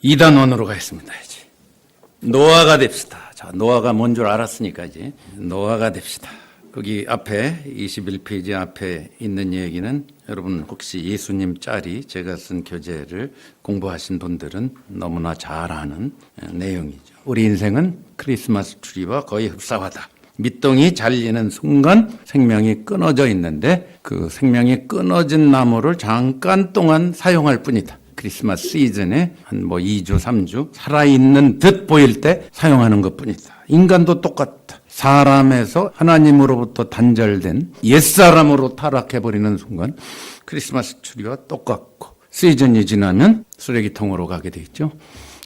2단원으로 가겠습니다. 이제 노아가 됩시다. 자, 노아가 뭔 줄 알았으니까 이제 노아가 됩시다. 거기 앞에 21페이지 앞에 있는 얘기는 여러분 혹시 예수님 짤이 제가 쓴 교재를 공부하신 분들은 너무나 잘 아는 내용이죠. 우리 인생은 크리스마스 트리와 거의 흡사하다. 밑동이 잘리는 순간 생명이 끊어져 있는데 그 생명이 끊어진 나무를 잠깐 동안 사용할 뿐이다. 크리스마스 시즌에 한 2주, 3주 살아있는 듯 보일 때 사용하는 것 뿐이다. 인간도 똑같다. 사람에서 하나님으로부터 단절된 옛사람으로 타락해버리는 순간 크리스마스 트리와 똑같고 시즌이 지나면 쓰레기통으로 가게 돼 있죠.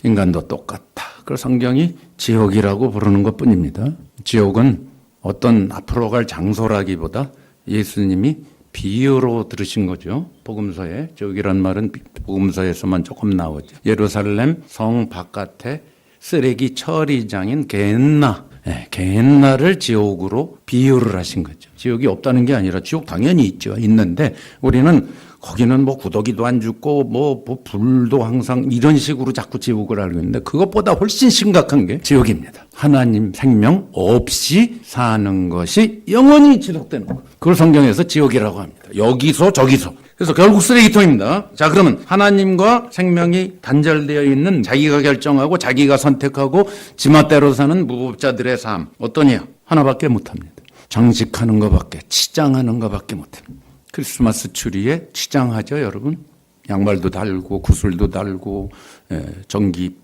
인간도 똑같다. 그래서 성경이 지옥이라고 부르는 것 뿐입니다. 지옥은 어떤 앞으로 갈 장소라기보다 예수님이 비유로 들으신 거죠. 복음서에 지옥이란 말은 복음서에서만 조금 나오죠. 예루살렘 성 바깥에 쓰레기 처리장인 게헨나를 지옥으로 비유를 하신 거죠. 지옥이 없다는 게 아니라 지옥 당연히 있죠. 있는데 우리는 거기는 구더기도 안 죽고 불도 항상 이런 식으로 자꾸 지옥을 알고 있는데 그것보다 훨씬 심각한 게 지옥입니다. 하나님 생명 없이 사는 것이 영원히 지속되는 거. 그걸 성경에서 지옥이라고 합니다. 여기서 저기서. 그래서 결국 쓰레기통입니다. 자, 그러면 하나님과 생명이 단절되어 있는 자기가 결정하고 자기가 선택하고 지멋대로 사는 무법자들의 삶 어떠냐? 하나밖에 못합니다. 장식하는 것밖에, 치장하는 것밖에 못합니다. 크리스마스 추리에 치장하죠, 여러분. 양말도 달고 구슬도 달고 전기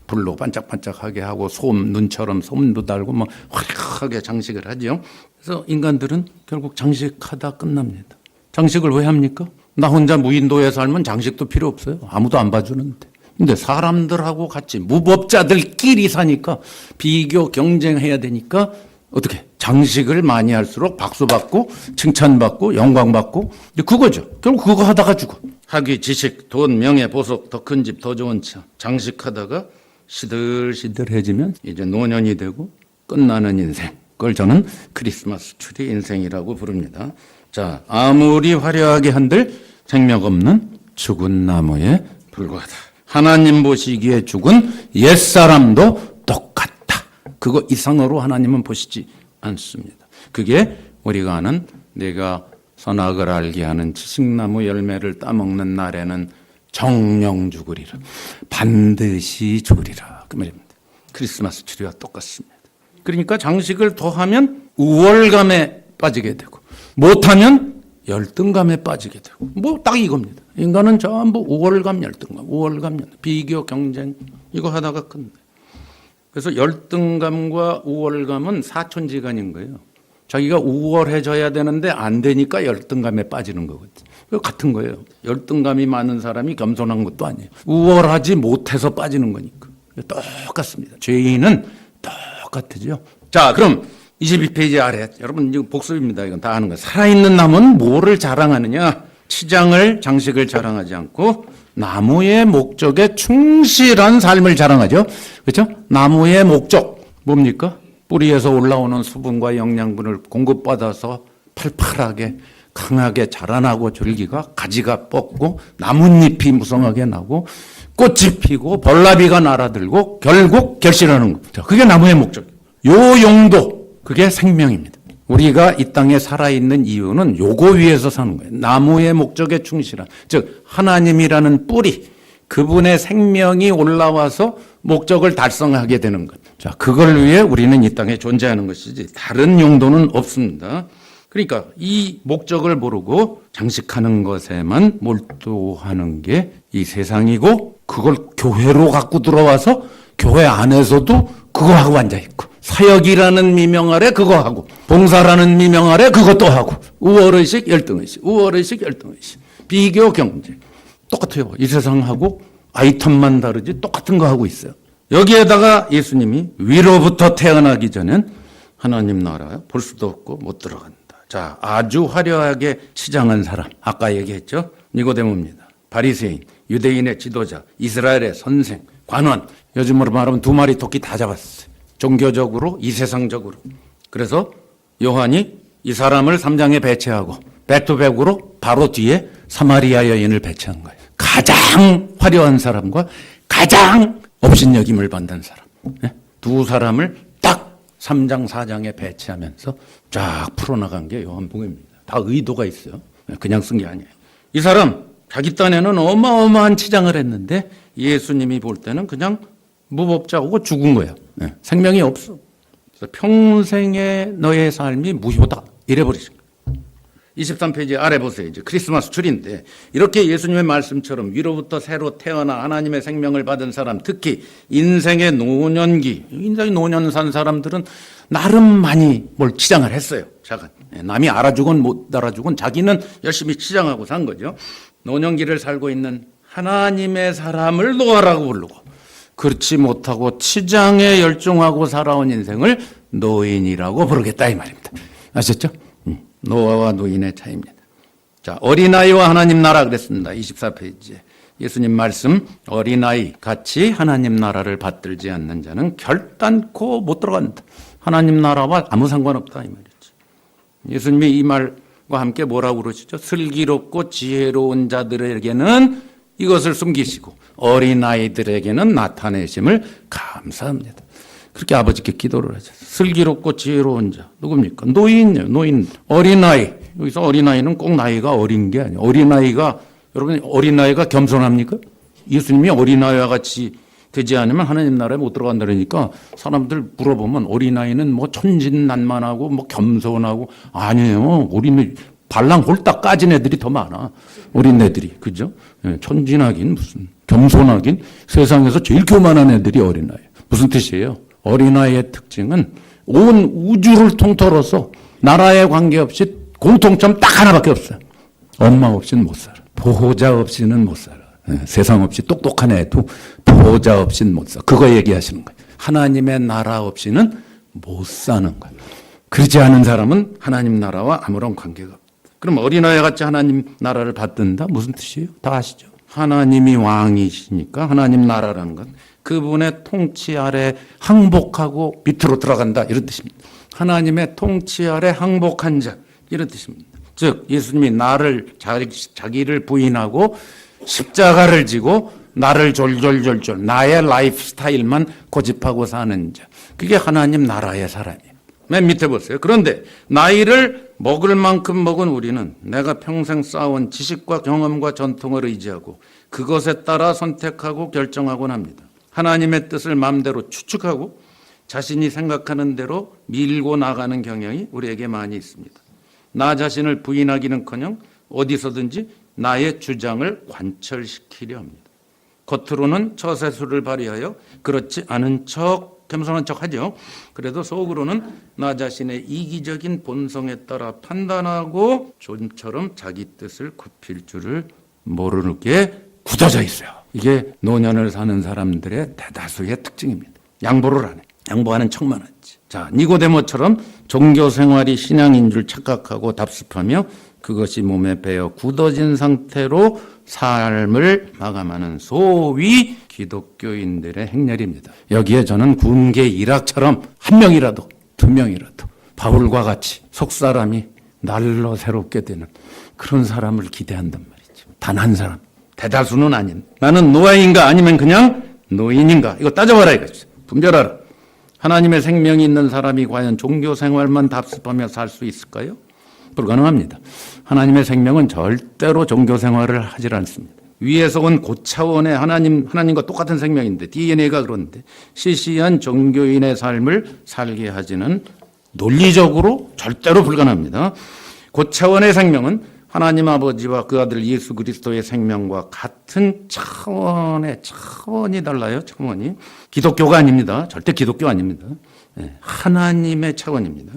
불로 반짝반짝하게 하고 눈처럼 솜도 달고 화려하게 장식을 하죠. 그래서 인간들은 결국 장식하다 끝납니다. 장식을 왜 합니까? 나 혼자 무인도에 살면 장식도 필요 없어요. 아무도 안 봐주는데. 근데 사람들하고 같이 무법자들끼리 사니까 비교 경쟁해야 되니까 어떻게? 장식을 많이 할수록 박수받고 칭찬받고 영광받고 그거죠. 결국 그거 하다가 죽어. 학위, 지식, 돈, 명예, 보석, 더 큰 집, 더 좋은 차 장식하다가 시들시들해지면 이제 노년이 되고 끝나는 인생. 그걸 저는 크리스마스 트리 인생이라고 부릅니다. 자, 아무리 화려하게 한들 생명 없는 죽은 나무에 불과하다. 하나님 보시기에 죽은 옛사람도 똑같다. 그거 이상으로 하나님은 보시지 않습니다. 그게 우리가 아는 내가 선악을 알게 하는 지식나무 열매를 따먹는 날에는 정령 죽으리라. 반드시 죽으리라. 그 말입니다. 크리스마스 트리와 똑같습니다. 그러니까 장식을 더하면 우월감에 빠지게 되고 못하면 열등감에 빠지게 되고 딱 이겁니다. 인간은 전부 우월감, 열등감, 비교, 경쟁 이거 하다가 끝나. 그래서 열등감과 우월감은 사촌지간인 거예요. 자기가 우월해져야 되는데 안 되니까 열등감에 빠지는 거거든요. 같은 거예요. 열등감이 많은 사람이 겸손한 것도 아니에요. 우월하지 못해서 빠지는 거니까. 똑같습니다. 죄인은 똑같죠. 자, 그럼 22페이지 아래 여러분 이거 복습입니다. 이건 다 아는 거예요. 살아있는 나무는 뭐를 자랑하느냐? 치장을 장식을 자랑하지 않고 나무의 목적에 충실한 삶을 자랑하죠. 그렇죠? 나무의 목적 뭡니까? 뿌리에서 올라오는 수분과 영양분을 공급받아서 팔팔하게 강하게 자라나고 줄기가 가지가 뻗고 나뭇잎이 무성하게 나고 꽃이 피고 벌나비가 날아들고 결국 결실하는 거. 자, 그게 나무의 목적. 요 용도 그게 생명입니다. 우리가 이 땅에 살아있는 이유는 요거 위에서 사는 거예요. 나무의 목적에 충실한. 즉 하나님이라는 뿌리 그분의 생명이 올라와서 목적을 달성하게 되는 것. 자, 그걸 위해 우리는 이 땅에 존재하는 것이지 다른 용도는 없습니다. 그러니까 이 목적을 모르고 장식하는 것에만 몰두하는 게 이 세상이고 그걸 교회로 갖고 들어와서 교회 안에서도 그거 하고 앉아있고 사역이라는 미명 아래 그거 하고 봉사라는 미명 아래 그것도 하고 우월의식, 열등의식, 우월의식, 열등의식 비교, 경쟁 똑같아요. 이 세상하고 아이템만 다르지 똑같은 거 하고 있어요. 여기에다가 예수님이 위로부터 태어나기 전엔 하나님 나라 볼 수도 없고 못 들어간다. 자, 아주 화려하게 치장한 사람 아까 얘기했죠. 니고데모입니다. 바리새인, 유대인의 지도자, 이스라엘의 선생, 관원 요즘으로 말하면 2마리 토끼 다 잡았어요. 종교적으로 이 세상적으로. 그래서 요한이 이 사람을 3장에 배치하고 백투백으로 바로 뒤에 사마리아 여인을 배치한 거예요. 가장 화려한 사람과 가장 업신여김을 받는 사람. 두 사람을 딱 3장 4장에 배치하면서 쫙 풀어나간 게 요한복음입니다. 다 의도가 있어요. 그냥 쓴 게 아니에요. 이 사람 자기 딴에는 어마어마한 치장을 했는데 예수님이 볼 때는 그냥 무법자고 죽은 거예요. 생명이 없어. 그래서 평생의 너의 삶이 무효다. 이래버리신 거예요. 23페이지 아래 보세요. 이제 크리스마스 줄인데 이렇게 예수님의 말씀처럼 위로부터 새로 태어나 하나님의 생명을 받은 사람, 특히 인생의 노년기, 인생의 노년 산 사람들은 나름 많이 뭘 치장을 했어요. 남이 알아주건 못 알아주건 자기는 열심히 치장하고 산 거죠. 노년기를 살고 있는 하나님의 사람을 노아라고 부르고, 그렇지 못하고 치장에 열중하고 살아온 인생을 노인이라고 부르겠다 이 말입니다. 아셨죠? 노아와 노인의 차이입니다. 자, 어린아이와 하나님 나라 그랬습니다. 24페이지에 예수님 말씀, 어린아이 같이 하나님 나라를 받들지 않는 자는 결단코 못 들어간다. 하나님 나라와 아무 상관없다 이 말이죠. 예수님이 이 말과 함께 뭐라고 그러시죠? 슬기롭고 지혜로운 자들에게는 이것을 숨기시고 어린아이들에게는 나타내심을 감사합니다. 그렇게 아버지께 기도를 하죠. 슬기롭고 지혜로운 자 누굽니까? 노인이요. 노인. 어린아이. 여기서 어린아이는 꼭 나이가 어린 게 아니에요. 어린아이가, 여러분 어린아이가 겸손합니까? 예수님이 어린아이와 같이 되지 않으면 하나님 나라에 못 들어간다 그러니까 사람들 물어보면 어린아이는 뭐 천진난만하고 뭐 겸손하고, 아니에요. 어린애 발랑 홀딱 까진 애들이 더 많아. 어린애들이. 그죠? 천진하긴 무슨 겸손하긴 세상에서 제일 교만한 애들이 어린아이. 무슨 뜻이에요? 어린아이의 특징은 온 우주를 통틀어서 나라에 관계없이 공통점 딱 하나밖에 없어요. 엄마 없이는 못 살아. 보호자 없이는 못 살아. 세상 없이 똑똑한 애도 보호자 없이는 못 살아. 그거 얘기하시는 거예요. 하나님의 나라 없이는 못 사는 거예요. 그렇지 않은 사람은 하나님 나라와 아무런 관계가 없다. 그럼 어린아이 같이 하나님 나라를 받든다? 무슨 뜻이에요? 다 아시죠? 하나님이 왕이시니까 하나님 나라라는 건 그분의 통치 아래 항복하고 밑으로 들어간다 이런 뜻입니다. 하나님의 통치 아래 항복한 자 이런 뜻입니다. 즉 예수님이 자기를 부인하고 십자가를 지고 나를 졸졸졸졸 나의 라이프 스타일만 고집하고 사는 자, 그게 하나님 나라의 사람이에요. 맨 밑에 보세요. 그런데 나이를 먹을 만큼 먹은 우리는 내가 평생 쌓아온 지식과 경험과 전통을 의지하고 그것에 따라 선택하고 결정하곤 합니다. 하나님의 뜻을 마음대로 추측하고 자신이 생각하는 대로 밀고 나가는 경향이 우리에게 많이 있습니다. 나 자신을 부인하기는커녕 어디서든지 나의 주장을 관철시키려 합니다. 겉으로는 처세술을 발휘하여 그렇지 않은 척, 겸손한 척 하죠. 그래도 속으로는 나 자신의 이기적인 본성에 따라 판단하고 좀처럼 자기 뜻을 굽힐 줄을 모르게 굳어져 있어요. 이게 노년을 사는 사람들의 대다수의 특징입니다. 양보를 안 해. 양보하는 척만 하지. 자, 니고데모처럼 종교 생활이 신앙인 줄 착각하고 답습하며 그것이 몸에 배어 굳어진 상태로 삶을 마감하는 소위 기독교인들의 행렬입니다. 여기에 저는 군계 일학처럼 한 명이라도 두 명이라도 바울과 같이 속사람이 날로 새롭게 되는 그런 사람을 기대한단 말이죠. 단 한 사람. 대다수는 아닌. 나는 노아인가 아니면 그냥 노인인가. 이거 따져봐라 이거죠. 분별하라. 하나님의 생명이 있는 사람이 과연 종교 생활만 답습하며 살 수 있을까요? 불가능합니다. 하나님의 생명은 절대로 종교 생활을 하질 않습니다. 위에서 온 고차원의 하나님과 똑같은 생명인데 DNA가 그런데 시시한 종교인의 삶을 살게 하지는 논리적으로 절대로 불가능합니다. 고차원의 생명은 하나님 아버지와 그 아들 예수 그리스도의 생명과 같은 차원이 달라요. 차원이. 기독교가 아닙니다. 절대 기독교 아닙니다. 하나님의 차원입니다.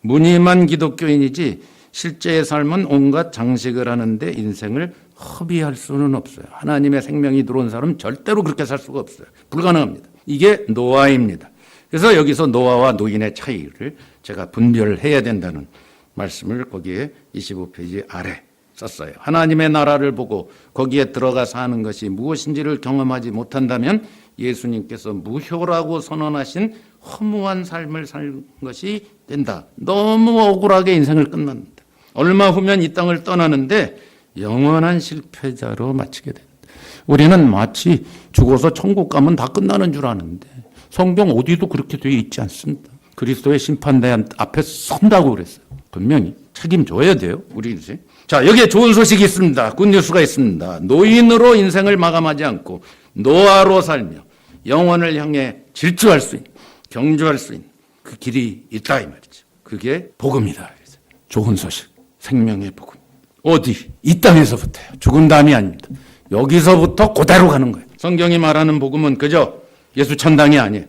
무늬만 기독교인이지 실제의 삶은 온갖 장식을 하는데 인생을 허비할 수는 없어요. 하나님의 생명이 들어온 사람은 절대로 그렇게 살 수가 없어요. 불가능합니다. 이게 노아입니다. 그래서 여기서 노아와 노인의 차이를 제가 분별해야 된다는 말씀을 거기에 25페이지 아래 썼어요. 하나님의 나라를 보고 거기에 들어가 사는 것이 무엇인지를 경험하지 못한다면 예수님께서 무효라고 선언하신 허무한 삶을 사는 것이 된다. 너무 억울하게 인생을 끝납니다. 얼마 후면 이 땅을 떠나는데 영원한 실패자로 마치게 됩니다. 우리는 마치 죽어서 천국 가면 다 끝나는 줄 아는데 성경 어디도 그렇게 되어 있지 않습니다. 그리스도의 심판대 앞에 선다고 그랬어요. 분명히 책임져야 돼요, 우리 인생. 자, 여기에 좋은 소식이 있습니다. 굿뉴스가 있습니다. 노인으로 인생을 마감하지 않고 노아로 살며 영원을 향해 질주할 수 있는, 경주할 수 있는 그 길이 있다 이 말이죠. 그게 복음이다. 좋은 소식, 생명의 복음. 어디? 이 땅에서부터요. 죽은 다음이 아닙니다. 여기서부터 그대로 가는 거예요. 성경이 말하는 복음은 그저 예수 천당이 아니에요.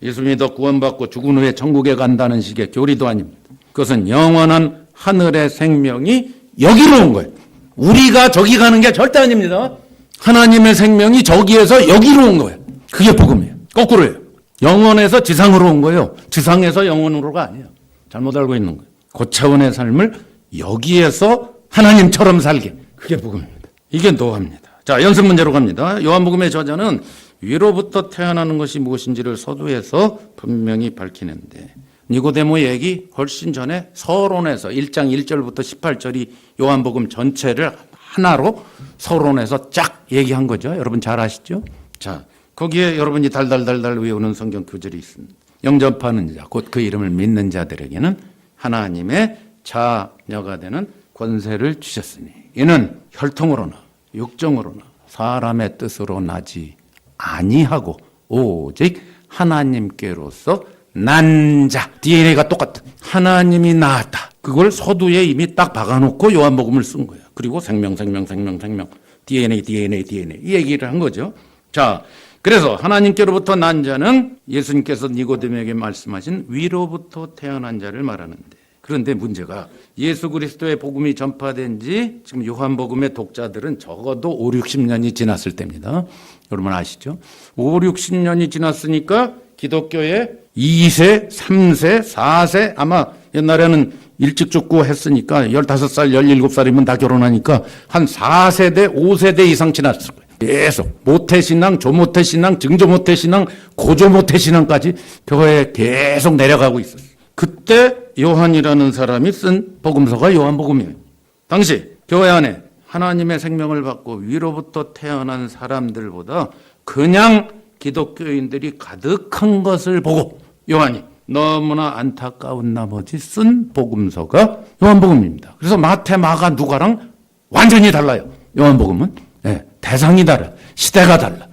예수 믿어 구원받고 죽은 후에 천국에 간다는 식의 교리도 아닙니다. 그것은 영원한 하늘의 생명이 여기로 온 거예요. 우리가 저기 가는 게 절대 아닙니다. 하나님의 생명이 저기에서 여기로 온 거예요. 그게 복음이에요. 거꾸로예요. 영원에서 지상으로 온 거예요. 지상에서 영원으로가 아니에요. 잘못 알고 있는 거예요. 그 차원의 삶을 여기에서 하나님처럼 살게. 그게 복음입니다. 이게 노아입니다. 자, 연습 문제로 갑니다. 요한복음의 저자는 위로부터 태어나는 것이 무엇인지를 서두에서 분명히 밝히는데 니고데모 얘기 훨씬 전에 서론에서 1장 1절부터 18절이 요한복음 전체를 하나로 서론에서 쫙 얘기한 거죠. 여러분 잘 아시죠? 자, 거기에 여러분이 달달달달 외우는 성경 구절이 있습니다. 영접하는 자, 곧 그 이름을 믿는 자들에게는 하나님의 자녀가 되는 권세를 주셨으니 이는 혈통으로나 육정으로나 사람의 뜻으로 나지 아니하고 오직 하나님께로서 난 자. DNA가 똑같아. 하나님이 낳았다. 그걸 서두에 이미 딱 박아놓고 요한복음을 쓴 거예요. 그리고 생명 DNA 이 얘기를 한 거죠. 자, 그래서 하나님께로부터 난 자는 예수님께서 니고데모에게 말씀하신 위로부터 태어난 자를 말하는데, 그런데 문제가 예수 그리스도의 복음이 전파된 지 지금 요한복음의 독자들은 적어도 5, 60년이 지났을 때입니다. 여러분 아시죠? 5, 60년이 지났으니까 기독교의 2세, 3세, 4세 아마 옛날에는 일찍 죽고 했으니까 15살, 17살이면 다 결혼하니까 한 4세대, 5세대 이상 지났을 거예요. 계속 모태신앙, 조모태신앙, 증조모태신앙, 고조모태신앙까지 교회에 계속 내려가고 있었어요. 그때 요한이라는 사람이 쓴 복음서가 요한복음이에요. 당시 교회 안에 하나님의 생명을 받고 위로부터 태어난 사람들보다 그냥 기독교인들이 가득한 것을 보고 요한이 너무나 안타까운 나머지 쓴 복음서가 요한복음입니다. 그래서 마태, 마가, 누가랑 완전히 달라요. 요한복음은 대상이 달라, 시대가 달라.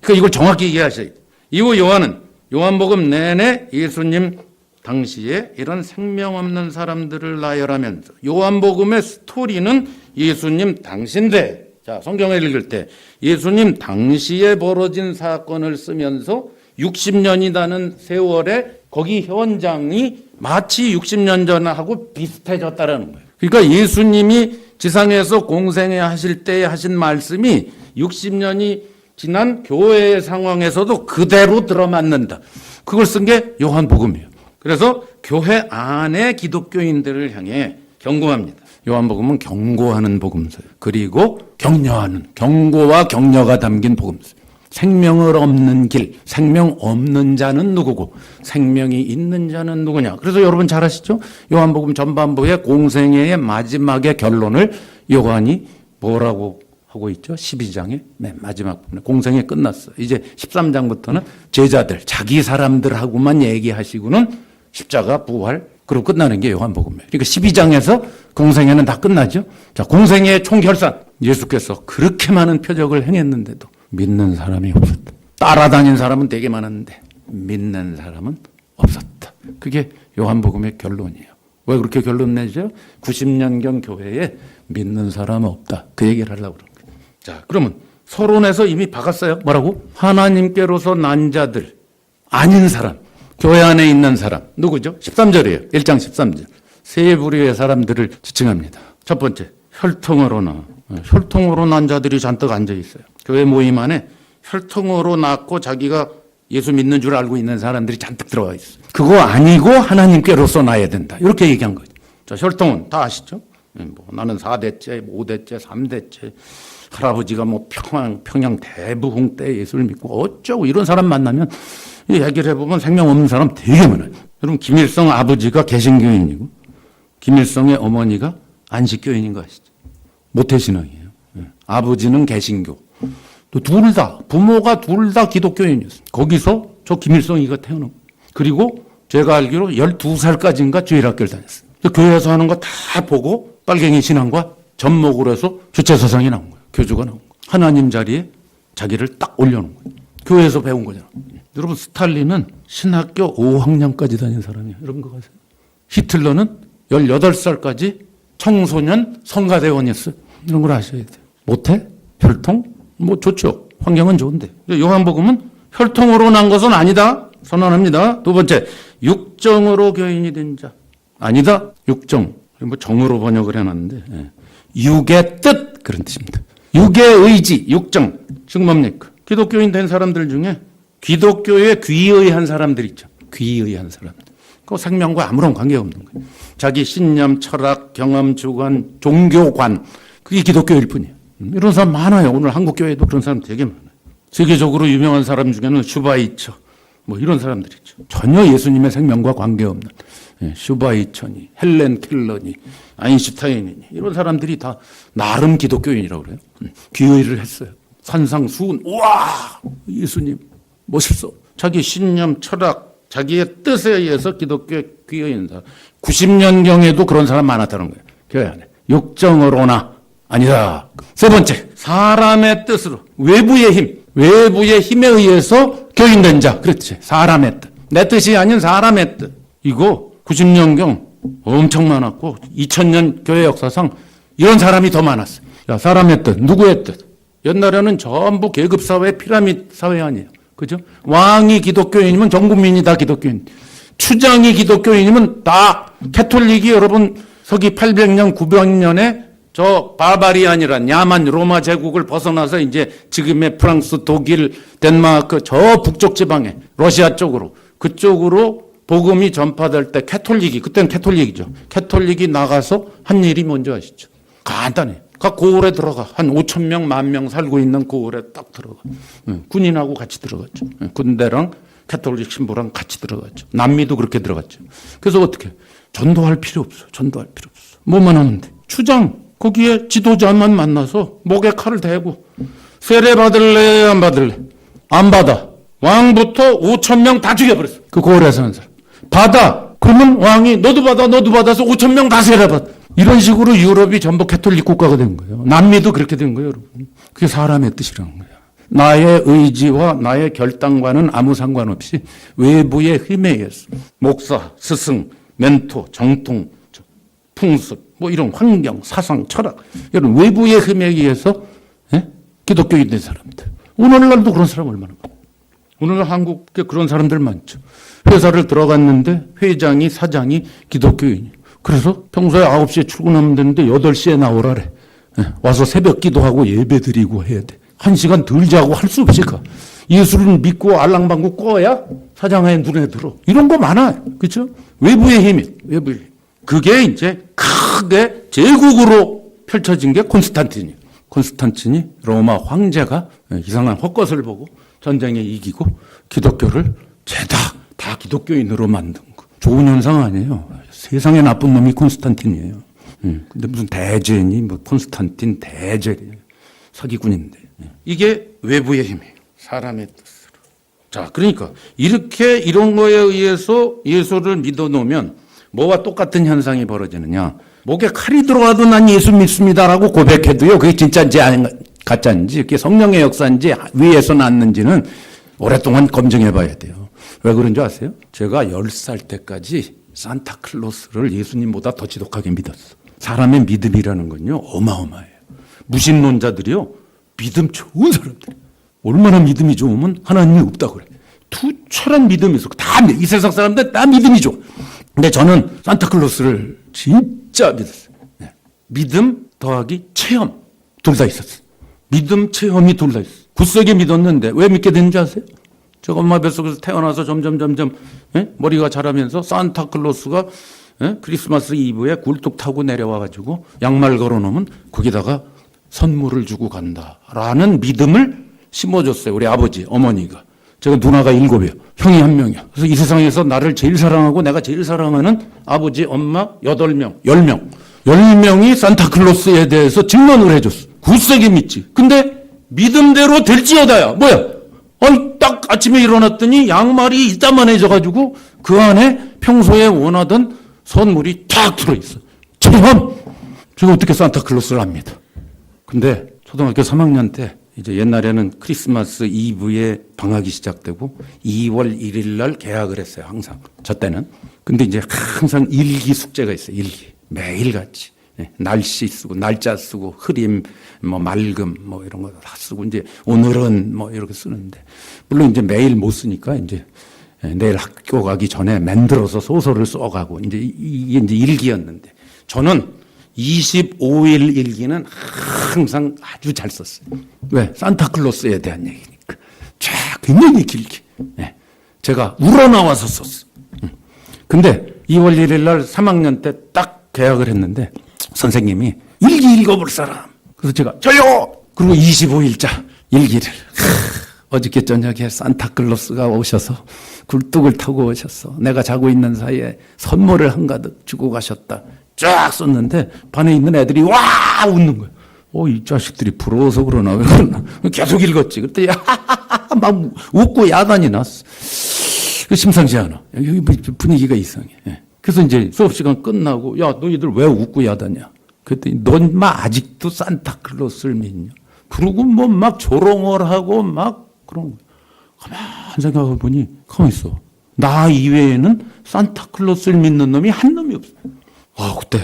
그러니까 이걸 정확히 이해하셔야 돼요. 이후 요한은 요한복음 내내 예수님 당시에 이런 생명 없는 사람들을 나열하면서 요한복음의 스토리는 예수님 당시인데, 자, 성경을 읽을 때 예수님 당시에 벌어진 사건을 쓰면서 60년이라는 세월에 거기 현장이 마치 60년 전하고 비슷해졌다라는 거예요. 그러니까 예수님이 지상에서 공생애 하실 때 하신 말씀이 60년이 지난 교회의 상황에서도 그대로 들어맞는다. 그걸 쓴 게 요한복음이에요. 그래서 교회 안의 기독교인들을 향해 경고합니다. 요한복음은 경고하는 복음서예요. 그리고 격려하는, 경고와 격려가 담긴 복음서예요. 생명을 없는 길, 생명 없는 자는 누구고 생명이 있는 자는 누구냐. 그래서 여러분 잘 아시죠? 요한복음 전반부의 공생애의 마지막의 결론을 요한이 뭐라고 하고 있죠? 12장의 맨 마지막 부분에 공생애 끝났어. 이제 13장부터는 제자들, 자기 사람들하고만 얘기하시고는 십자가, 부활, 그리고 끝나는 게 요한복음이에요. 그러니까 12장에서 공생애는 다 끝나죠. 자, 공생애의 총결산. 예수께서 그렇게 많은 표적을 행했는데도 믿는 사람이 없었다. 따라다닌 사람은 되게 많았는데 믿는 사람은 없었다. 그게 요한복음의 결론이에요. 왜 그렇게 결론 내죠? 90년경 교회에 믿는 사람은 없다. 그 얘기를 하려고 그런 거예요. 자, 그러면 서론에서 이미 박았어요. 뭐라고? 하나님께로서 난 자들, 아닌 사람, 교회 안에 있는 사람. 누구죠? 13절이에요. 1장 13절. 세 부류의 사람들을 지칭합니다. 첫 번째, 혈통으로 난 자들이 잔뜩 앉아 있어요. 교회 모임 안에 혈통으로 낳고 자기가 예수 믿는 줄 알고 있는 사람들이 잔뜩 들어가 있어요. 그거 아니고 하나님께로서 나야 된다. 이렇게 얘기한 거죠. 자, 혈통은 다 아시죠? 뭐 나는 4대째, 5대째, 3대째, 할아버지가 뭐 평양 대부흥 때 예수를 믿고 어쩌고 이런 사람 만나면 얘기를 해보면 생명 없는 사람 되게 많아요. 여러분, 김일성 아버지가 개신교인이고 김일성의 어머니가 안식교인인 거 아시죠? 모태신앙이에요. 아버지는 개신교, 또 부모가 둘 다 기독교인이었어요. 거기서 저 김일성이가 태어난 거예요. 그리고 제가 알기로 12살까지인가 주일학교를 다녔어요. 교회에서 하는 거 다 보고 빨갱이 신앙과 접목으로 해서 주체사상이 나온 거예요. 교주가 나온 거예요. 하나님 자리에 자기를 딱 올려놓은 거예요. 교회에서 배운 거잖아. 여러분, 스탈린은 신학교 5학년까지 다닌 사람이에요. 여러분 그거 아세요? 히틀러는 18살까지 청소년 성가대원이었어요. 이런 걸 아셔야 돼요. 못해? 혈통? 뭐 좋죠. 환경은 좋은데. 요한복음은 혈통으로 난 것은 아니다. 선언합니다. 두 번째, 육정으로 교인이 된 자. 아니다. 육정. 뭐 정으로 번역을 해놨는데 육의 뜻 그런 뜻입니다. 육의 의지, 육정. 지금 뭡니까? 기독교인 된 사람들 중에 기독교에 귀의한 사람들 있죠. 귀의한 사람들. 그 생명과 아무런 관계가 없는 거예요. 자기 신념, 철학, 경험, 주관, 종교관. 그게 기독교일 뿐이에요. 이런 사람 많아요. 오늘 한국 교회도 그런 사람 되게 많아요. 세계적으로 유명한 사람 중에는 슈바이처, 뭐 이런 사람들 있죠. 전혀 예수님의 생명과 관계없는 슈바이처니, 헬렌 켈러니, 아인슈타인이니 이런 사람들이 다 나름 기독교인이라고 그래요. 귀의를 했어요. 산상수훈, 우와 예수님 멋있어. 자기 신념, 철학, 자기의 뜻에 의해서 기독교에 귀의한다. 90년경에도 그런 사람 많았다는 거예요. 교회 안에. 육정으로나 아니다. 세 번째, 사람의 뜻으로 외부의 힘에 의해서 교인된 자. 그렇지. 사람의 뜻. 내 뜻이 아닌 사람의 뜻. 이거 90년경 엄청 많았고 2000년 교회 역사상 이런 사람이 더 많았어요. 자, 사람의 뜻, 누구의 뜻? 옛날에는 전부 계급사회, 피라미드 사회 아니에요. 그죠? 왕이 기독교인이면 전 국민이 다 기독교인. 추장이 기독교인이면 다 캐톨릭이 여러분 서기 800년, 900년에 저 바바리안이란 야만 로마 제국을 벗어나서 이제 지금의 프랑스, 독일, 덴마크 저 북쪽 지방에 러시아 쪽으로 그쪽으로 복음이 전파될 때 캐톨릭이 그때는 캐톨릭이죠. 캐톨릭이 나가서 한 일이 뭔지 아시죠? 간단해요. 각 고을에 들어가 한 5천 명, 10,000명 살고 있는 고을에 딱 들어가. 군인하고 같이 들어갔죠. 군대랑 캐톨릭 신부랑 같이 들어갔죠. 남미도 그렇게 들어갔죠. 그래서 어떻게 전도할 필요 없어. 전도할 필요 없어. 뭐만 하면 돼. 추장 거기에 지도자만 만나서 목에 칼을 대고 세례 받을래 안 받을래? 안 받아. 왕부터 5,000명 다 죽여버렸어. 그 고을에 사는 사람. 받아. 그러면 왕이 너도 받아서 5,000명 다 세례 받아. 이런 식으로 유럽이 전부 캐톨릭 국가가 된 거예요. 남미도 그렇게 된 거예요, 여러분. 그게 사람의 뜻이라는 거예요. 나의 의지와 나의 결단과는 아무 상관없이 외부의 힘에 의해서 목사, 스승, 멘토, 정통, 풍습, 뭐 이런 환경, 사상, 철학 이런 외부의 힘에 의해서 기독교인 된 사람들. 오늘날도 그런 사람 얼마나 많아요. 오늘 한국에 그런 사람들 많죠. 회사를 들어갔는데 회장이 사장이 기독교인이에요. 그래서 평소에 9시에 출근하면 되는데 8시에 나오라래. 와서 새벽 기도하고 예배 드리고 해야 돼. 1시간 덜 자고 할 수 없이 가. 예수를 믿고 알랑방구 꺼야 사장의 눈에 들어. 이런 거 많아요. 그렇죠? 외부의 힘이. 외부의 힘. 그게 이제 크게 제국으로 펼쳐진 게 콘스탄틴이에요. 콘스탄틴이 로마 황제가 이상한 헛것을 보고 전쟁에 이기고 기독교를 죄다 다 기독교인으로 만든 거. 좋은 현상 아니에요. 세상에 나쁜 놈이 콘스탄틴이에요. 근데 무슨 대제니 뭐 콘스탄틴 대제리 사기꾼인데 이게 외부의 힘이에요. 사람의 뜻으로. 자, 그러니까 이렇게 이런 거에 의해서 예수를 믿어놓으면 뭐와 똑같은 현상이 벌어지느냐. 목에 칼이 들어와도 난 예수 믿습니다라고 고백해도요. 그게 진짜인지 가짜인지 그게 성령의 역사인지 위에서 났는지는 오랫동안 검증해 봐야 돼요. 왜 그런지 아세요? 제가 10살 때까지 산타클로스를 예수님보다 더 지독하게 믿었어. 사람의 믿음이라는 건요. 어마어마해요. 무신론자들이요. 믿음 좋은 사람들. 얼마나 믿음이 좋으면 하나님이 없다고 그래. 투철한 믿음이 있어. 이 세상 사람들 다 믿음이 좋아. 근데 저는 산타클로스를 진짜 믿었어요. 믿음 더하기 체험 둘 다 있었어요. 믿음, 체험이 둘 다 있어요. 굳세게 믿었는데 왜 믿게 됐는지 아세요? 제가 엄마 뱃속에서 태어나서 점점 머리가 자라면서 산타클로스가 크리스마스 이브에 굴뚝 타고 내려와가지고 양말 걸어놓으면 거기다가 선물을 주고 간다라는 믿음을 심어줬어요. 우리 아버지, 어머니가. 제가 누나가 7이에요. 형이 1명이야. 그래서 이 세상에서 나를 제일 사랑하고 내가 제일 사랑하는 아버지, 엄마 8명, 10명. 10명이 산타클로스에 대해서 증언을 해줬어. 굳세게 믿지. 근데 믿음대로 될지어다야. 뭐야? 아니, 딱 아침에 일어났더니 양말이 이따만해져가지고 그 안에 평소에 원하던 선물이 탁 들어있어. 참! 제가 어떻게 산타클로스를 합니다. 근데 초등학교 3학년 때 이제 옛날에는 크리스마스 이브에 방학이 시작되고 2월 1일 날 개학을 했어요. 항상. 저 때는. 근데 이제 항상 일기 숙제가 있어요. 일기. 매일같이. 날씨 쓰고 날짜 쓰고 흐림 뭐 맑음 뭐 이런 거 다 쓰고 이제 오늘은 뭐 이렇게 쓰는데 물론 이제 매일 못 쓰니까 이제 내일 학교 가기 전에 만들어서 소설을 써가고 이제 이게 이제 일기였는데 저는 25일 일기는 항상 아주 잘 썼어요. 왜? 산타클로스에 대한 얘기니까. 쫙 굉장히 길게. 제가 우러나와서 썼어. 근데 2월 1일 날 3학년 때 딱 개학을 했는데 선생님이 일기 읽어볼 사람. 그래서 제가 저요! 그리고 25일자 일기를. 어저께 저녁에 산타클로스가 오셔서 굴뚝을 타고 오셔서 내가 자고 있는 사이에 선물을 한가득 주고 가셨다. 쫙 썼는데 반에 있는 애들이 와! 웃는 거야. 이 자식들이 부러워서 그러나 왜 그러나. 계속 읽었지. 그때 막 웃고 야단이 났어. 심상치 않아. 여기 분위기가 이상해. 그래서 이제 수업시간 끝나고 야 너희들 왜 웃고 야단이야. 그랬더니 넌 막 아직도 산타클로스를 믿냐. 그러고 뭐 막 조롱을 하고 막 그런 거야. 가만 생각해 보니 가만히 있어. 나 이외에는 산타클로스를 믿는 놈이 한 놈이 없어. 그때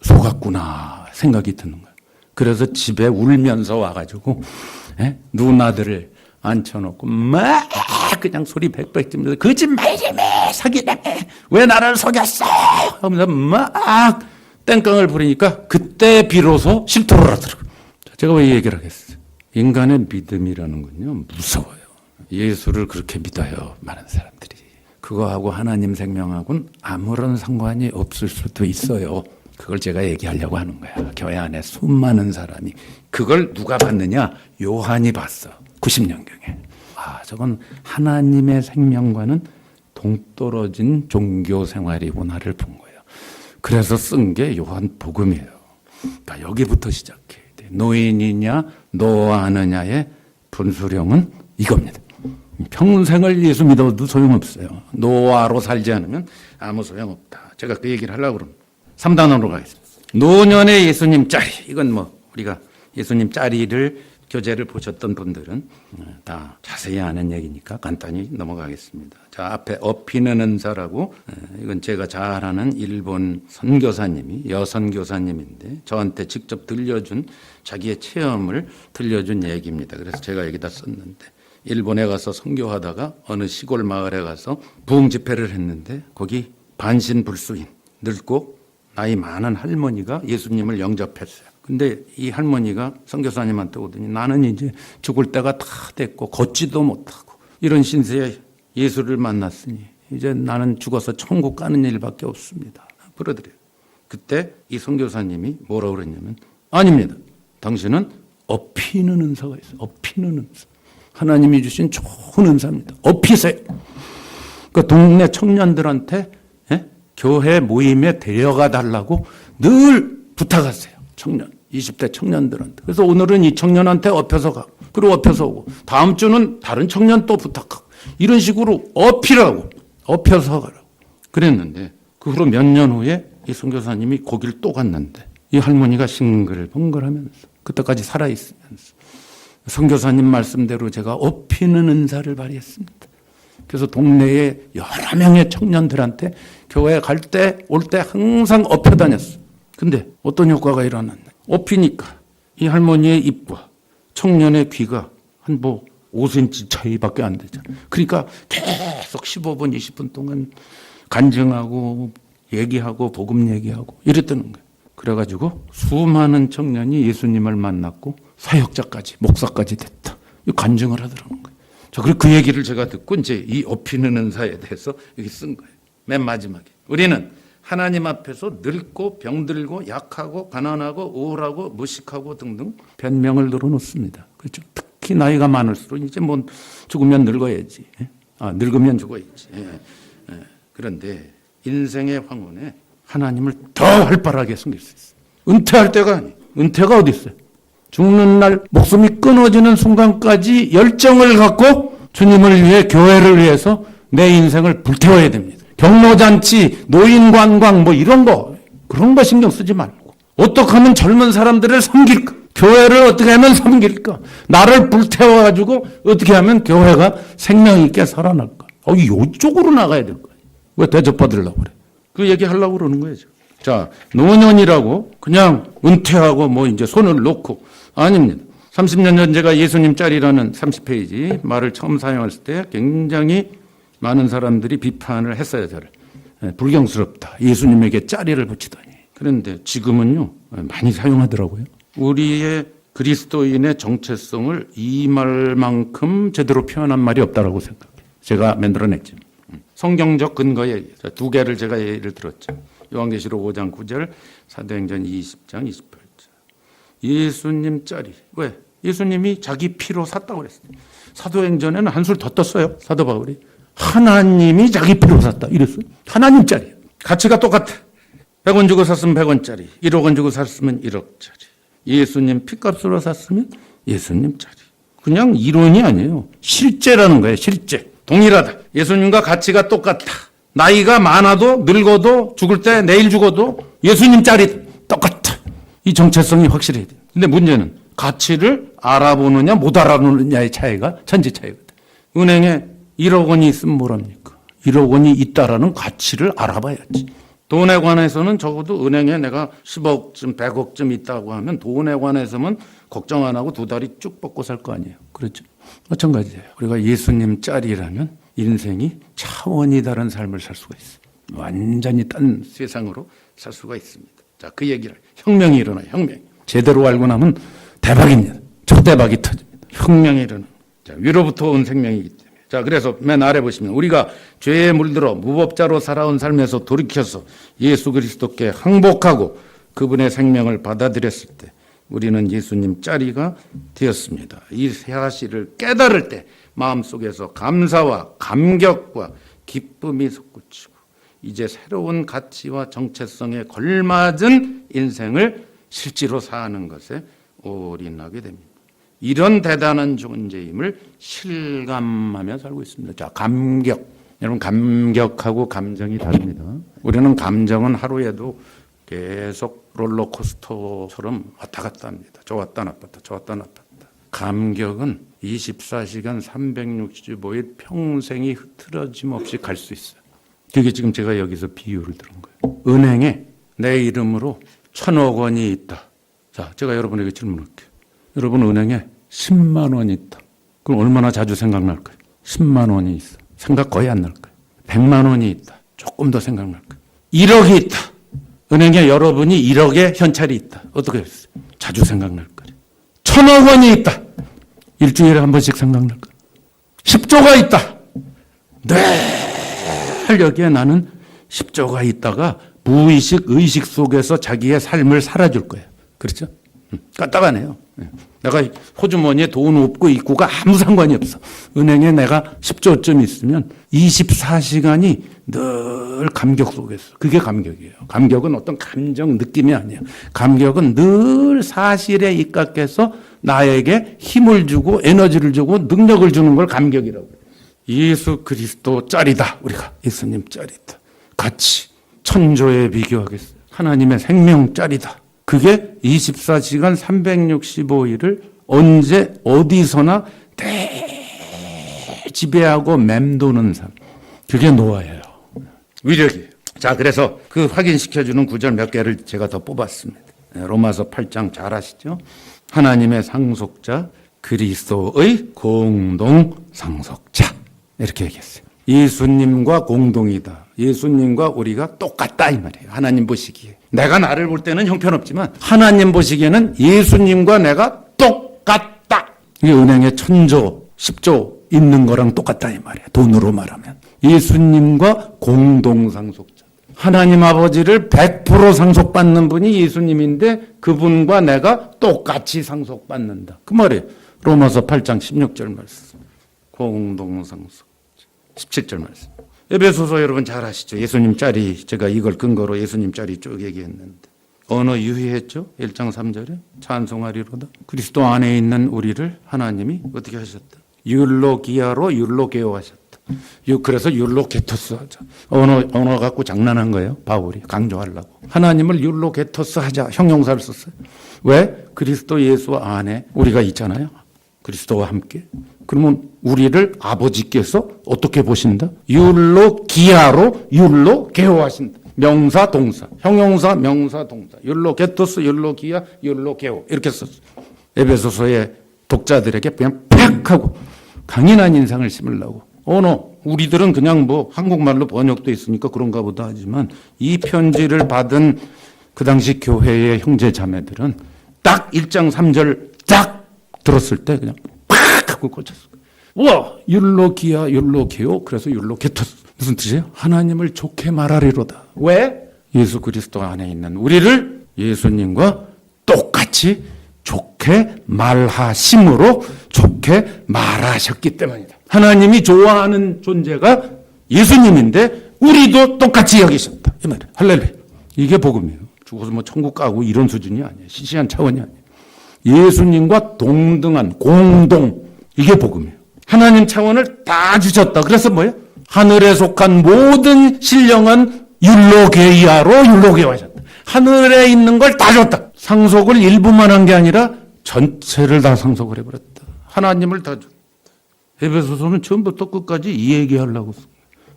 속았구나 생각이 드는 거야. 그래서 집에 울면서 와가지고 누나들을 앉혀놓고 막 그냥 소리 백백 지면서 거짓말이라며 사기라며 왜 나를 속였어 하면서 막 땡깡을 부리니까 그때 비로소 실토를 하더라고요. 제가 왜 이 얘기를 하겠어요? 인간의 믿음이라는 건요 무서워요. 예수를 그렇게 믿어요 많은 사람들이. 그거하고 하나님 생명하고는 아무런 상관이 없을 수도 있어요. 그걸 제가 얘기하려고 하는 거야. 교회 안에 수많은 사람이. 그걸 누가 봤느냐? 요한이 봤어. 90년경에. 저건 하나님의 생명과는 동떨어진 종교 생활이구나를 본 거예요. 그래서 쓴 게 요한 복음이에요. 그러니까 여기부터 시작해야 돼. 노인이냐 노아느냐의 분수령은 이겁니다. 평생을 예수 믿어도 소용없어요. 노아로 살지 않으면 아무 소용없다. 제가 그 얘기를 하려고 그럽니다. 3단원으로 가겠습니다. 노년의 예수님 짜리. 이건 뭐 우리가 예수님 짜리를 교재를 보셨던 분들은 다 자세히 아는 얘기니까 간단히 넘어가겠습니다. 자, 앞에 어피는 은사라고 이건 제가 잘 아는 일본 선교사님이 여선교사님인데 저한테 직접 들려준 자기의 체험을 들려준 얘기입니다. 그래서 제가 여기다 썼는데 일본에 가서 선교하다가 어느 시골 마을에 가서 부흥 집회를 했는데 거기 반신불수인 늙고 나이 많은 할머니가 예수님을 영접했어요. 근데 이 할머니가 선교사님한테 오더니 나는 이제 죽을 때가 다 됐고 걷지도 못하고 이런 신세에 예수를 만났으니 이제 나는 죽어서 천국 가는 일밖에 없습니다. 그러더래요. 그때 이 선교사님이 뭐라고 그랬냐면 아닙니다. 당신은 업히는 은사가 있어요. 업히는 은사. 하나님이 주신 좋은 은사입니다. 업히세요. 그 동네 청년들한테 교회 모임에 데려가 달라고 늘 부탁하세요. 청년, 20대 청년들한테. 그래서 오늘은 이 청년한테 업혀서 가. 그리고 업혀서 오고. 다음 주는 다른 청년 또 부탁하고. 이런 식으로 업히라고. 업혀서 가라고. 그랬는데 그 후로 몇 년 후에 이 선교사님이 거길 또 갔는데 이 할머니가 싱글벙글하면서 그때까지 살아있으면서 선교사님 말씀대로 제가 업히는 은사를 발휘했습니다. 그래서 동네에 여러 명의 청년들한테 교회 갈 때, 올 때 항상 업혀 다녔어. 근데 어떤 효과가 일어났냐. 업히니까 이 할머니의 입과 청년의 귀가 한 5cm 차이밖에 안 되잖아. 그러니까 계속 15분, 20분 동안 간증하고 얘기하고 복음 얘기하고 이랬다는 거예요. 그래가지고 수많은 청년이 예수님을 만났고 사역자까지, 목사까지 됐다. 이 간증을 하더라는 거예요. 자, 그리고 그 얘기를 제가 듣고 이제 이 업히는 은사에 대해서 여기 쓴 거예요. 맨 마지막에. 우리는 하나님 앞에서 늙고 병들고 약하고 가난하고 우울하고 무식하고 등등 변명을 늘어놓습니다. 그렇죠? 특히 나이가 많을수록 이제 뭐 죽으면 늙어야지. 늙으면 죽어야지. 그런데 인생의 황혼에 하나님을 더 활발하게 섬길 수 있어요. 은퇴할 때가 아니에요. 은퇴가 어디 있어요? 죽는 날 목숨이 끊어지는 순간까지 열정을 갖고 주님을 위해 교회를 위해서 내 인생을 불태워야 됩니다. 경로잔치, 노인관광 뭐 이런 거 그런 거 신경 쓰지 말고 어떻게 하면 젊은 사람들을 섬길까? 교회를 어떻게 하면 섬길까? 나를 불태워가지고 어떻게 하면 교회가 생명 있게 살아날까? 이쪽으로 나가야 될 거예요. 왜 대접받으려고 그래? 그 얘기 하려고 그러는 거예요. 자, 노년이라고 그냥 은퇴하고 뭐 이제 손을 놓고 아닙니다. 30년 전 제가 예수님 짤이라는 30페이지 말을 처음 사용했을 때 굉장히 많은 사람들이 비판을 했어요, 저를. 불경스럽다. 예수님에게 짤이를 붙이다니. 그런데 지금은요, 많이 사용하더라고요. 우리의 그리스도인의 정체성을 이 말만큼 제대로 표현한 말이 없다라고 생각해요. 제가 만들어냈죠. 성경적 근거에 두 개를 제가 예를 들었죠. 요한계시록 5장 9절, 사도행전 20장 28절. 예수님 짤이. 왜? 예수님이 자기 피로 샀다고 그랬어요. 사도행전에는 한술 더 떴어요. 사도 바울이. 하나님이 자기 피로 샀다. 이랬어요. 하나님 짤이에요. 가치가 똑같아. 100원 주고 샀으면 100원짜리. 1억 원 주고 샀으면 1억짜리. 예수님 피값으로 샀으면 예수님 짤이. 그냥 이론이 아니에요. 실제라는 거예요. 실제. 동일하다. 예수님과 가치가 똑같다. 나이가 많아도 늙어도 죽을 때 내일 죽어도 예수님 짤이 똑같아. 이 정체성이 확실해야 돼요. 근데 문제는 가치를 알아보느냐 못 알아보느냐의 차이가 천지 차이거든. 은행에 1억 원이 있으면 뭐랍니까? 1억 원이 있다라는 가치를 알아봐야지. 돈에 관해서는 적어도 은행에 내가 10억쯤 100억쯤 있다고 하면 돈에 관해서는 걱정 안 하고 두 다리 쭉 뻗고 살 거 아니에요. 그렇죠? 마찬가지예요. 우리가 예수님 짤이라면 인생이 차원이 다른 삶을 살 수가 있어요. 완전히 딴 세상으로 살 수가 있습니다. 자, 그 얘기를 혁명이 일어나요. 혁명. 제대로 알고 나면 대박입니다. 초대박이 터집니다. 혁명이 일어나. 자, 위로부터 온 생명이기 때문에. 자, 그래서 맨 아래 보시면 우리가 죄에 물들어 무법자로 살아온 삶에서 돌이켜서 예수 그리스도께 항복하고 그분의 생명을 받아들였을 때 우리는 예수님 짤이가 되었습니다. 이 사실을 깨달을 때 마음속에서 감사와 감격과 기쁨이 솟구치고 이제 새로운 가치와 정체성에 걸맞은 인생을 실제로 사는 것에 올인하게 됩니다. 이런 대단한 존재임을 실감하며 살고 있습니다. 자, 감격. 여러분, 감격하고 감정이 다릅니다. 우리는 감정은 하루에도 계속 롤러코스터처럼 왔다 갔다 합니다. 좋았다 나빴다, 좋았다 나빴다. 감격은 24시간 365일 평생이 흐트러짐 없이 갈 수 있어요. 그게 지금 제가 여기서 비유를 들은 거예요. 은행에 내 이름으로 1,000억 원이 있다. 자, 제가 여러분에게 질문할게요. 여러분 은행에 10만 원이 있다. 그럼 얼마나 자주 생각날까요? 10만 원이 있어. 생각 거의 안 날 거예요. 100만 원이 있다. 조금 더 생각날 거예요. 1억이 있다. 은행에 여러분이 1억의 현찰이 있다. 어떻게 했어요? 자주 생각날 거예요. 1,000억 원이 있다. 일주일에 한 번씩 생각날 거예요. 10조가 있다. 늘 여기에 나는 10조가 있다가 무의식, 의식 속에서 자기의 삶을 살아줄 거예요. 그렇죠? 까딱하네요. 내가 호주머니에 돈 없고 있고가 아무 상관이 없어. 은행에 내가 10조쯤 있으면 24시간이 늘 감격 속에서. 그게 감격이에요. 감격은 어떤 감정, 느낌이 아니에요. 감격은 늘 사실에 입각해서 나에게 힘을 주고 에너지를 주고 능력을 주는 걸 감격이라고 해요. 예수 그리스도 짤이다. 우리가 예수님 짤이다. 같이 천조에 비교하겠어요. 하나님의 생명 짤이다. 그게 24시간 365일을 언제 어디서나 지배하고 맴도는 삶. 그게 노아예요. 위력이에요. 자, 그래서 그 확인시켜주는 구절 몇 개를 제가 더 뽑았습니다. 로마서 8장 잘 아시죠? 하나님의 상속자 그리스도의 공동 상속자. 이렇게 얘기했어요. 예수님과 공동이다. 예수님과 우리가 똑같다 이 말이에요. 하나님 보시기에. 내가 나를 볼 때는 형편없지만 하나님 보시기에는 예수님과 내가 똑같다. 이게 은행에 1,000조, 10조 있는 거랑 똑같다 이 말이에요. 돈으로 말하면. 예수님과 공동상속자. 하나님 아버지를 100% 상속받는 분이 예수님인데 그분과 내가 똑같이 상속받는다. 그 말이에요. 로마서 8장 16절 말씀. 공동상속자. 17절 말씀. 에베소서 여러분 잘 아시죠? 예수님 짤이 제가 이걸 근거로 예수님 짤이 쭉 얘기했는데 언어 유희했죠. 1장 3절에 찬송하리로다. 그리스도 안에 있는 우리를 하나님이 어떻게 하셨다? 율로기아로 율로게오 하셨다. 그래서 율로게토스 하자. 언어 갖고 장난한 거예요. 바울이 강조하려고. 하나님을 율로게토스 하자. 형용사를 썼어요. 왜? 그리스도 예수 안에 우리가 있잖아요. 그리스도와 함께. 그러면 우리를 아버지께서 어떻게 보신다? 율로기아로 율로게오 하신다. 명사, 동사, 형용사, 명사, 동사, 율로게토스, 율로기아, 율로게오 이렇게 썼어요. 에베소서의 독자들에게 그냥 팍 하고 강인한 인상을 심으려고. 언어, 우리들은 그냥 뭐 한국말로 번역도 있으니까 그런가 보다 하지만 이 편지를 받은 그 당시 교회의 형제 자매들은 딱 1장 3절 딱 들었을 때 그냥 팍 하고 꽂혔어요. 우와, 율로기아, 율로게오, 그래서 율로게토스. 무슨 뜻이에요? 하나님을 좋게 말하리로다. 왜? 예수 그리스도 안에 있는 우리를 예수님과 똑같이 좋게 말하심으로 좋게 말하셨기 때문이다. 하나님이 좋아하는 존재가 예수님인데 우리도 똑같이 여기셨다. 이 말이에요. 할렐루야. 이게 복음이에요. 죽어서 뭐 천국 가고 이런 수준이 아니에요. 시시한 차원이 아니에요. 예수님과 동등한 공동. 이게 복음이에요. 하나님 차원을 다 주셨다. 그래서 뭐예요? 하늘에 속한 모든 신령한 율로게이아로 율로게하셨다. 하늘에 있는 걸 다 줬다. 상속을 일부만 한 게 아니라 전체를 다 상속을 해버렸다. 하나님을 다 줬다. 에베소서는 처음부터 끝까지 이 얘기하려고 했어요.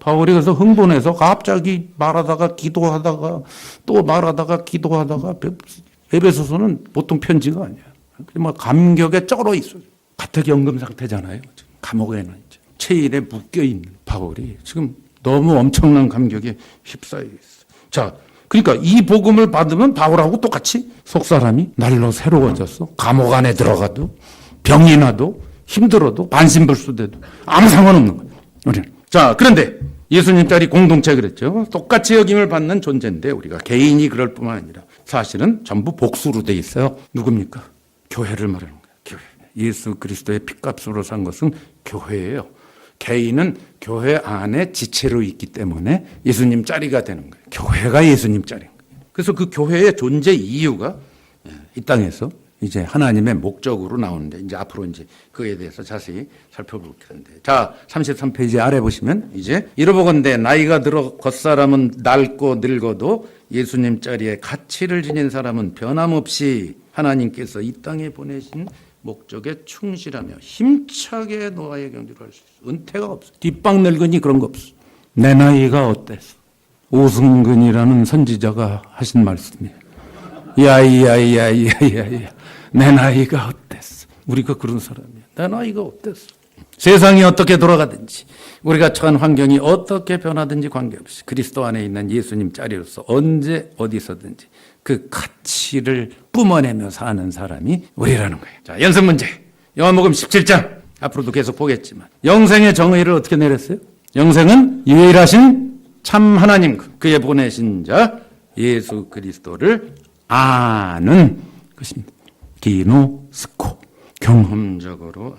바울이 그래서 흥분해서 갑자기 말하다가 기도하다가 또 말하다가 기도하다가 에베소서는 보통 편지가 아니야. 그냥 감격에 쩔어 있어요. 가택연금 상태잖아요. 감옥에는 이제 체일에 묶여 있는 바울이 지금 너무 엄청난 감격에 휩싸여 있어. 자, 그러니까 이 복음을 받으면 바울하고 똑같이 속 사람이 날로 새로워졌어. 감옥 안에 들어가도 병이 나도 힘들어도 반신불수돼도 아무 상관없는 거예요. 우리는. 자, 그런데 예수님 자리 공동체 그랬죠. 똑같이 여김을 받는 존재인데 우리가 개인이 그럴 뿐만 아니라 사실은 전부 복수로 돼 있어요. 누굽니까? 교회를 말하는 거예요. 교회. 예수 그리스도의 핏값으로 산 것은 교회예요. 개인은 교회 안에 지체로 있기 때문에 예수님 자리가 되는 거예요. 교회가 예수님 자리인 거예요. 그래서 그 교회의 존재 이유가 이 땅에서 이제 하나님의 목적으로 나오는데 이제 앞으로 이제 그에 대해서 자세히 살펴볼 텐데. 자, 33페이지 아래 보시면 이제 이러보건대 나이가 들어 겉사람은 낡고 늙어도 예수님 자리에 가치를 지닌 사람은 변함없이 하나님께서 이 땅에 보내신 목적에 충실하며 힘차게 노아의 경주를 할 수 있어. 은퇴가 없어. 뒷방 늙으니 그런 거 없어. 내 나이가 어땠어? 오승근이라는 선지자가 하신 말씀이에요. 야야야야야야. 내 나이가 어땠어? 우리가 그런 사람이야. 내 나이가 어땠어? 세상이 어떻게 돌아가든지 우리가 처한 환경이 어떻게 변하든지 관계없이 그리스도 안에 있는 예수님 자리로서 언제 어디서든지 그 가치를 뿜어내며 사는 사람이 우리라는 거예요. 자, 연습 문제. 요한복음 17장. 앞으로도 계속 보겠지만 영생의 정의를 어떻게 내렸어요? 영생은 유일하신 참 하나님 그의 보내신 자 예수 그리스도를 아는 것입니다. 기노스코. 경험적으로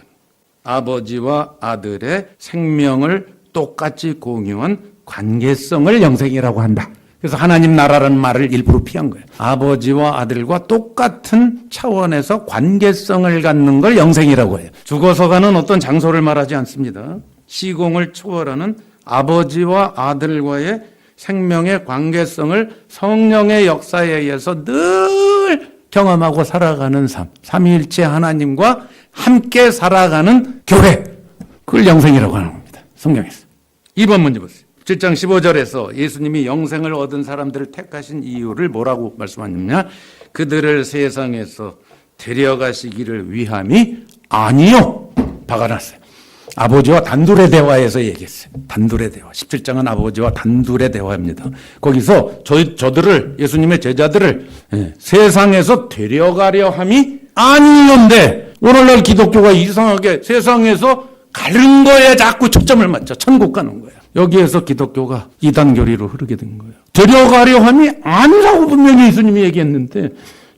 아버지와 아들의 생명을 똑같이 공유한 관계성을 영생이라고 한다. 그래서 하나님 나라라는 말을 일부러 피한 거예요. 아버지와 아들과 똑같은 차원에서 관계성을 갖는 걸 영생이라고 해요. 죽어서 가는 어떤 장소를 말하지 않습니다. 시공을 초월하는 아버지와 아들과의 생명의 관계성을 성령의 역사에 의해서 늘 경험하고 살아가는 삶. 삼위일체 하나님과 함께 살아가는 교회. 그걸 영생이라고 하는 겁니다. 성경에서. 2번 문제 보세요. 7장 15절에서 예수님이 영생을 얻은 사람들을 택하신 이유를 뭐라고 말씀하셨냐? 그들을 세상에서 데려가시기를 위함이 아니요. 박아놨어요. 아버지와 단둘의 대화에서 얘기했어요. 단둘의 대화. 17장은 아버지와 단둘의 대화입니다. 거기서 저들을, 예수님의 제자들을 세상에서 데려가려 함이 아니온데 오늘날 기독교가 이상하게 세상에서 가는 거에 자꾸 초점을 맞춰 천국 가는 거예요. 여기에서 기독교가 이단교리로 흐르게 된 거예요. 데려가려 함이 아니라고 분명히 예수님이 얘기했는데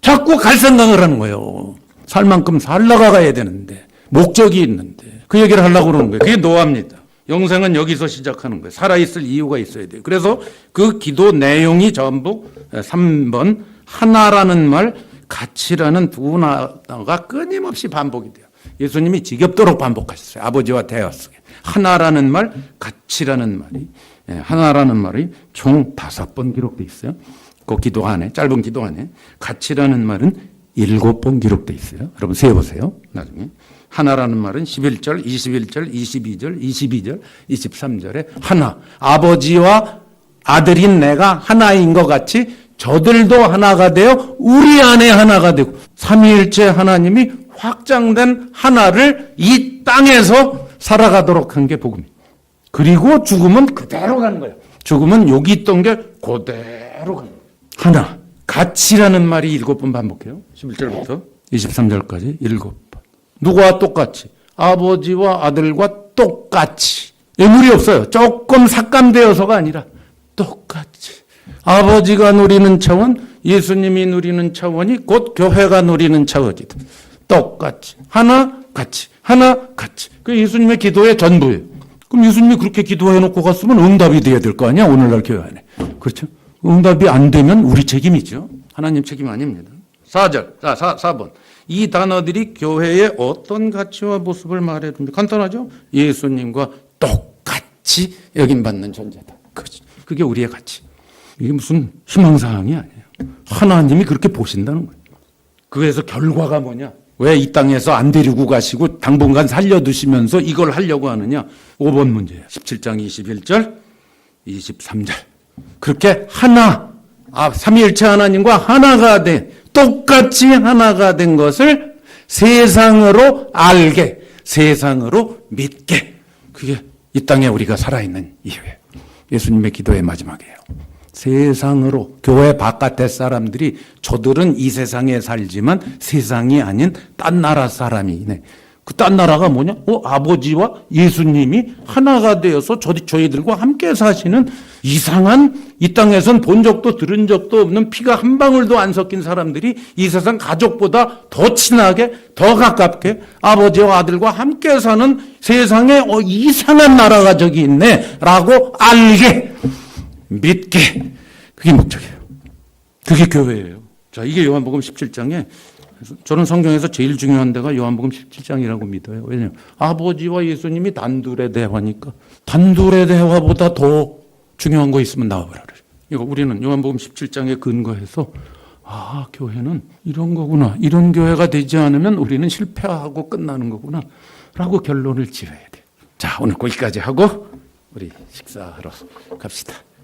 자꾸 갈 생각을 하는 거예요. 살 만큼 살다가 가야 되는데 목적이 있는데 그 얘기를 하려고 그러는 거예요. 그게 노아입니다. 영생은 여기서 시작하는 거예요. 살아있을 이유가 있어야 돼요. 그래서 그 기도 내용이 전부 3번 하나라는 말, 같이라는 두 단어가 끊임없이 반복이 돼요. 예수님이 지겹도록 반복하셨어요. 아버지와 대화 속에. 하나라는 말, 같이라는 말이, 하나라는 말이 총 5번 기록되어 있어요. 그 기도 안에, 짧은 기도 안에. 같이라는 말은 7번 기록되어 있어요. 여러분 세어보세요. 나중에. 하나라는 말은 11절, 21절, 22절, 22절, 23절에 하나. 아버지와 아들인 내가 하나인 것 같이 저들도 하나가 되어 우리 안에 하나가 되고 삼위일체 하나님이 확장된 하나를 이 땅에서 살아가도록 한 게 복음이에요. 그리고 죽음은 그대로 가는 거예요. 죽음은 여기 있던 게 그대로 가는 거예요. 하나. 같이라는 말이 7번 반복해요. 11절부터 23절까지 7번. 누구와 똑같이? 아버지와 아들과 똑같이. 예물이 없어요. 조금 삭감되어서가 아니라 똑같이. 아버지가 누리는 차원, 예수님이 누리는 차원이 곧 교회가 누리는 차원이다. 똑같이. 하나, 같이. 하나, 같이. 그 예수님의 기도의 전부예요. 그럼 예수님이 그렇게 기도해놓고 갔으면 응답이 돼야 될 거 아니야? 오늘날 교회 안에. 그렇죠? 응답이 안 되면 우리 책임이죠. 하나님 책임 아닙니다. 4절. 4번. 이 단어들이 교회의 어떤 가치와 모습을 말해줍니다. 간단하죠? 예수님과 똑같이 여김받는 존재다. 그게 우리의 가치. 이게 무슨 희망사항이 아니에요. 하나님이 그렇게 보신다는 거예요. 그래서 결과가 뭐냐? 왜 이 땅에서 안 데리고 가시고 당분간 살려두시면서 이걸 하려고 하느냐? 5번 문제예요. 17장 21절, 23절. 그렇게 하나, 삼위일체 하나님과 하나가 된, 똑같이 하나가 된 것을 세상으로 알게, 세상으로 믿게. 그게 이 땅에 우리가 살아있는 이유예요. 예수님의 기도의 마지막이에요. 세상으로, 교회 바깥의 사람들이 저들은 이 세상에 살지만 세상이 아닌 딴 나라 사람이네. 그 딴 나라가 뭐냐? 아버지와 예수님이 하나가 되어서 저희들과 함께 사시는 이상한, 이 땅에선 본 적도 들은 적도 없는 피가 한 방울도 안 섞인 사람들이 이 세상 가족보다 더 친하게, 더 가깝게 아버지와 아들과 함께 사는 세상에 이상한 나라가 저기 있네 라고 알게, 믿게. 그게 목적이에요. 그게 교회예요. 자, 이게 요한복음 17장에 저는 성경에서 제일 중요한 데가 요한복음 17장이라고 믿어요. 왜냐하면 아버지와 예수님이 단둘의 대화니까 단둘의 대화보다 더 중요한 거 있으면 나와보라 그래요. 이거 우리는 요한복음 17장에 근거해서 교회는 이런 거구나. 이런 교회가 되지 않으면 우리는 실패하고 끝나는 거구나. 라고 결론을 지어야 돼요. 자, 오늘 거기까지 하고 우리 식사하러 갑시다.